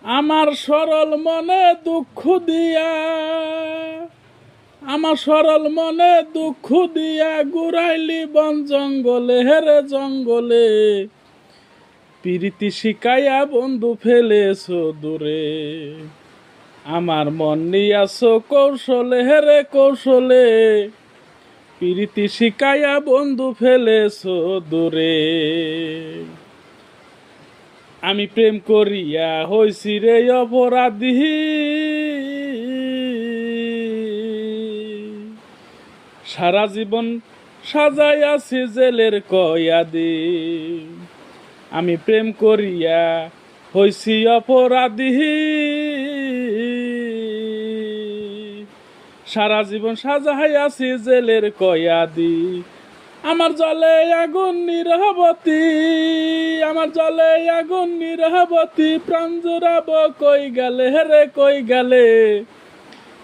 আমার সরল মনে দুঃখ দিয়া, আমার সরল মনে দুঃখ দিয়া ঘুরাইলি বন জঙ্গলে, হেরে জঙ্গলে প্রীতি শিকাইয়া বন্ধু ফেলেছো দূরে। আমার মন নিয়াছো কৌশলে, হেরে কৌশলে প্রীতি শিকাইয়া বন্ধু ফেলেছো দূরে। আমি প্রেম করিয়া হইছি রে অপরাধী, সারা জীবন সাজাইয়াছি জেলের কয়াদি। আমি প্রেম করিয়া হইছি অপরাধী, সারা জীবন সাজাইয়াছি জেলের কয়াদি। আমার জলে আগুন নিরবতী, আমার জলে আগুন নিরবতী প্রাণ জুড়াব কই গেলে, হেরে কই গেলে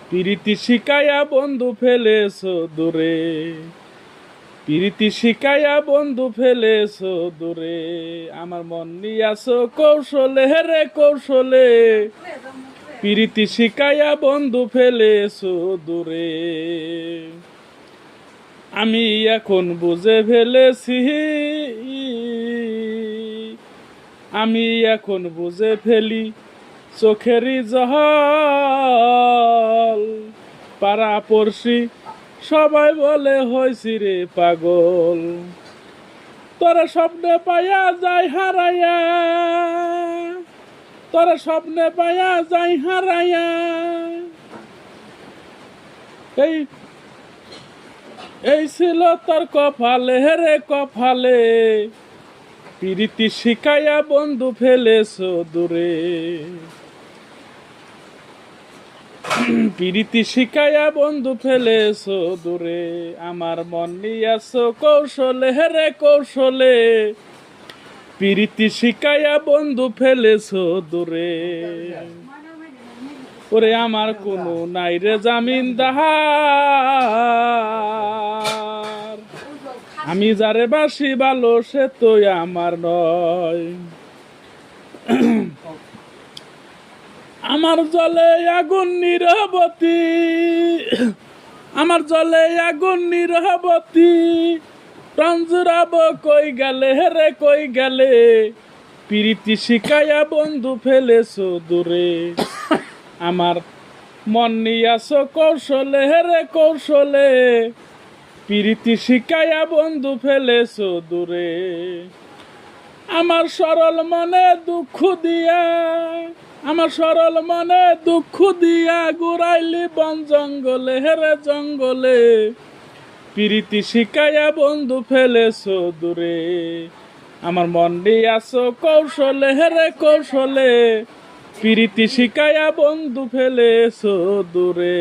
প্রীতি শিকাইয়া বন্ধু ফেলেছো দূরে। প্রীতি শিকাইয়া বন্ধু ফেলেছো দূরে। আমার মন নিয়াছো কৌশলে, হেরে কৌশলে প্রীতি শিকাইয়া বন্ধু ফেলেছো দূরে। আমি এখন বুঝে ফেলেছি, আমি এখন বুঝে ফেলি চোখেরই জল। পাড়া পড়শি সবাই বলে হইছি রে পাগল। তোরা স্বপ্নে পাইয়া যাই হারাইয়া, তোরা স্বপ্নে পাইয়া যাই হারাইয়া। এই ছিল তোর কপালে, হেরে কপালে প্রীতি শিকাইয়া বন্ধু ফেলেছো দূরে। প্রীতি শিকাইয়া বন্ধু ফেলেছো দূরে। আমার মন নিয়াছো কৌশলে, হেরে কৌশলে প্রীতি শিকাইয়া বন্ধু ফেলেছো দূরে। ওরে আমার কোনো নাই রে জামিনদার, আমি যারে বাসি ভালো সে তো আমার নয়। আমার জলে আগুন নিরবতী, আমার জলে আগুন নিরবতী প্রাণ জুড়াব কই গেলে, হেরে কই গেলে প্রীতি শিকাইয়া বন্ধু ফেলেছো দূরে। আমার মন নিয়াছো কৌশলে, হেরে কৌশলে প্রীতি শিকাইয়া বন্ধু ফেলেছো দূরে। আমার সরল মনে দুঃখ দিয়া, আমার সরল মনে দুঃখ দিয়া ঘুরাইলি বন জঙ্গলে, হেরে জঙ্গলে প্রীতি শিকাইয়া বন্ধু ফেলেছো দূরে। আমার মন নিয়াছো কৌশলে, হেরে কৌশলে প্রীতি শিকাইয়া বন্ধু ফেলেছো দূরে।